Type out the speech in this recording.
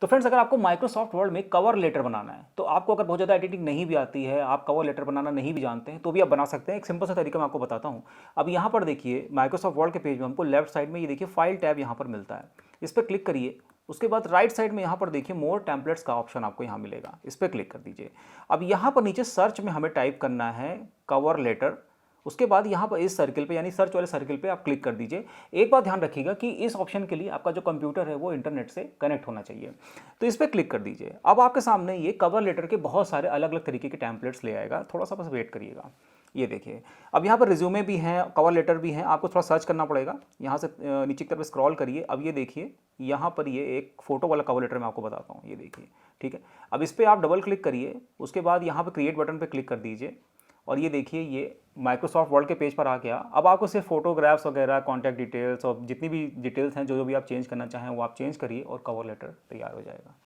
तो फ्रेंड्स, अगर आपको माइक्रोसॉफ्ट वर्ड में कवर लेटर बनाना है, तो आपको अगर बहुत ज़्यादा एडिटिंग नहीं भी आती है, आप कवर लेटर बनाना नहीं भी जानते हैं, तो भी आप बना सकते हैं। एक सिंपल सा तरीका मैं आपको बताता हूँ। अब यहाँ पर देखिए, माइक्रोसॉफ्ट वर्ड के पेज में हमको लेफ्ट साइड में ये देखिए फाइल टैब यहाँ पर मिलता है। इस पर क्लिक करिए। उसके बाद राइट साइड में यहाँ पर देखिए मोर टेम्पलेट्स का ऑप्शन आपको यहाँ मिलेगा, इस पर क्लिक कर दीजिए। अब यहाँ पर नीचे सर्च में हमें टाइप करना है कवर लेटर। उसके बाद यहाँ पर इस सर्किल पे, यानी सर्च वाले सर्किल पे आप क्लिक कर दीजिए। एक बात ध्यान रखिएगा कि इस ऑप्शन के लिए आपका जो कंप्यूटर है वो इंटरनेट से कनेक्ट होना चाहिए। तो इस पर क्लिक कर दीजिए। अब आपके सामने ये कवर लेटर के बहुत सारे अलग अलग तरीके के टेम्पलेट्स ले आएगा, थोड़ा सा बस वेट करिएगा। ये देखिए, अब यहाँ पर रिज्यूमे भी हैं, कवर लेटर भी हैं, आपको थोड़ा सर्च करना पड़ेगा। यहाँ से नीचे की तरफ स्क्रॉल करिए। अब ये देखिए, यहाँ पर ये एक फ़ोटो वाला कवर लेटर मैं आपको बताता हूँ, ये देखिए। ठीक है, अब इस पर आप डबल क्लिक करिए। उसके बाद यहाँ पर क्रिएट बटन पर क्लिक कर दीजिए और ये देखिए, ये माइक्रोसॉफ्ट वर्ड के पेज पर आ गया। अब आपको सिर्फ फोटोग्राफ्स वगैरह, कॉन्टैक्ट डिटेल्स और जितनी भी डिटेल्स हैं, जो जो भी आप चेंज करना चाहें वो आप चेंज करिए और कवर लेटर तैयार हो जाएगा।